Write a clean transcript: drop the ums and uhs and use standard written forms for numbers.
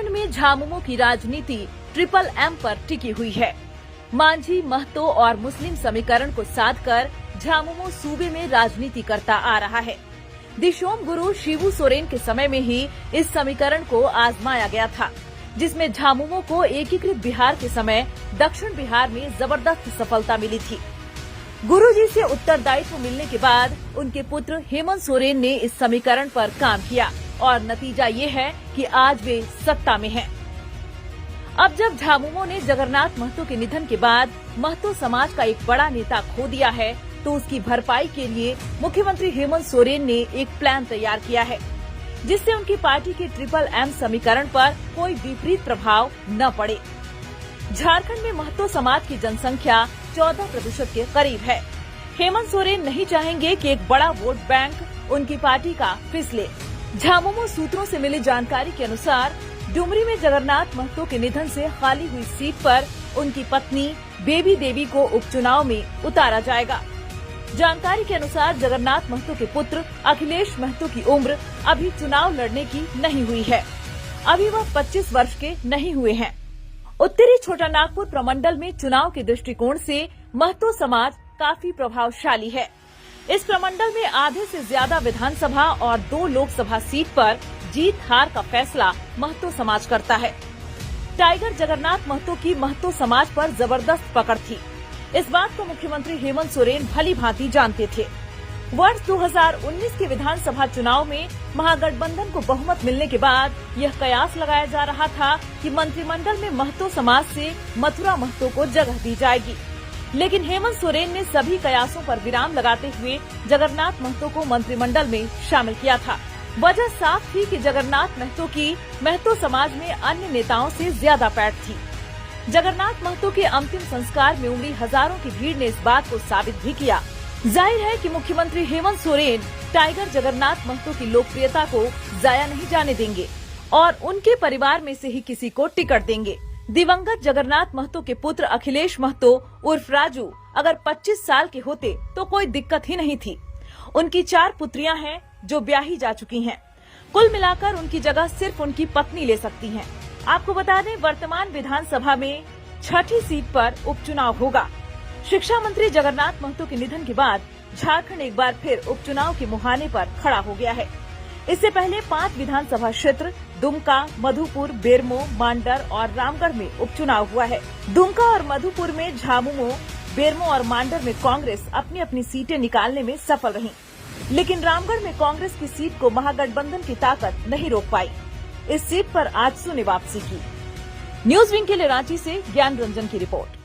झारखंड में झामुमो की राजनीति ट्रिपल एम पर टिकी हुई है। मांझी, महतो और मुस्लिम समीकरण को साध कर झामुमो सूबे में राजनीति करता आ रहा है। दिशोम गुरु शिबू सोरेन के समय में ही इस समीकरण को आजमाया गया था, जिसमें झामुमो को एकीकृत बिहार के समय दक्षिण बिहार में जबरदस्त सफलता मिली थी। गुरुजी से उत्तरदायित्व मिलने के बाद उनके पुत्र हेमंत सोरेन ने इस समीकरण पर काम किया और नतीजा ये है कि आज वे सत्ता में हैं। अब जब झामुमो ने जगन्नाथ महतो के निधन के बाद महतो समाज का एक बड़ा नेता खो दिया है, तो उसकी भरपाई के लिए मुख्यमंत्री हेमंत सोरेन ने एक प्लान तैयार किया है, जिससे उनकी पार्टी के ट्रिपल एम समीकरण पर कोई विपरीत प्रभाव न पड़े। झारखंड में महतो समाज की जनसंख्या 14% के करीब है। हेमंत सोरेन नहीं चाहेंगे कि एक बड़ा वोट बैंक उनकी पार्टी का फिसले। झामुमो सूत्रों से मिली जानकारी के अनुसार डुमरी में जगन्नाथ महतो के निधन से खाली हुई सीट पर उनकी पत्नी बेबी देवी को उपचुनाव में उतारा जाएगा। जानकारी के अनुसार जगन्नाथ महतो के पुत्र अखिलेश महतो की उम्र अभी चुनाव लड़ने की नहीं हुई है। अभी वह 25 वर्ष के नहीं हुए हैं। उत्तरी छोटानागपुर प्रमंडल में चुनाव के दृष्टिकोण से महतो समाज काफी प्रभावशाली है। इस प्रमंडल में आधे से ज्यादा विधानसभा और 2 लोकसभा सीट पर जीत हार का फैसला महतो समाज करता है। टाइगर जगन्नाथ महतो की महतो समाज पर जबरदस्त पकड़ थी। इस बात को मुख्यमंत्री हेमंत सोरेन भली भांति जानते थे। वर्ष 2019 के विधानसभा चुनाव में महागठबंधन को बहुमत मिलने के बाद यह कयास लगाया जा रहा था कि मंत्रिमंडल में महतो समाज से मथुरा महतो को जगह दी जाएगी, लेकिन हेमंत सोरेन ने सभी कयासों पर विराम लगाते हुए जगन्नाथ महतो को मंत्रिमंडल में शामिल किया था। वजह साफ थी कि जगन्नाथ महतो की महतो समाज में अन्य नेताओं से ज्यादा पैठ थी। जगन्नाथ महतो के अंतिम संस्कार में उमड़ी हजारों की भीड़ ने इस बात को साबित भी किया। जाहिर है कि मुख्यमंत्री हेमंत सोरेन टाइगर जगन्नाथ महतो की लोकप्रियता को जाया नहीं जाने देंगे और उनके परिवार में से ही किसी को टिकट देंगे। दिवंगत जगन्नाथ महतो के पुत्र अखिलेश महतो उर्फ राजू अगर 25 साल के होते तो कोई दिक्कत ही नहीं थी। उनकी 4 पुत्रियां हैं जो ब्याही जा चुकी हैं। कुल मिलाकर उनकी जगह सिर्फ उनकी पत्नी ले सकती हैं। आपको बता दें, वर्तमान विधानसभा में 6ठी सीट पर उपचुनाव होगा। शिक्षा मंत्री जगन्नाथ महतो के निधन के बाद झारखंड एक बार फिर उपचुनाव के मुहाने पर खड़ा हो गया है। इससे पहले 5 विधानसभा क्षेत्र दुमका, मधुपुर, बेरमो, मांडर और रामगढ़ में उपचुनाव हुआ है। दुमका और मधुपुर में झामुमो, बेरमो और मांडर में कांग्रेस अपनी अपनी सीटें निकालने में सफल रही, लेकिन रामगढ़ में कांग्रेस की सीट को महागठबंधन की ताकत नहीं रोक पाई। इस सीट पर आजसू ने वापसी की। न्यूज विंग के लिए रांची से ज्ञान रंजन की रिपोर्ट।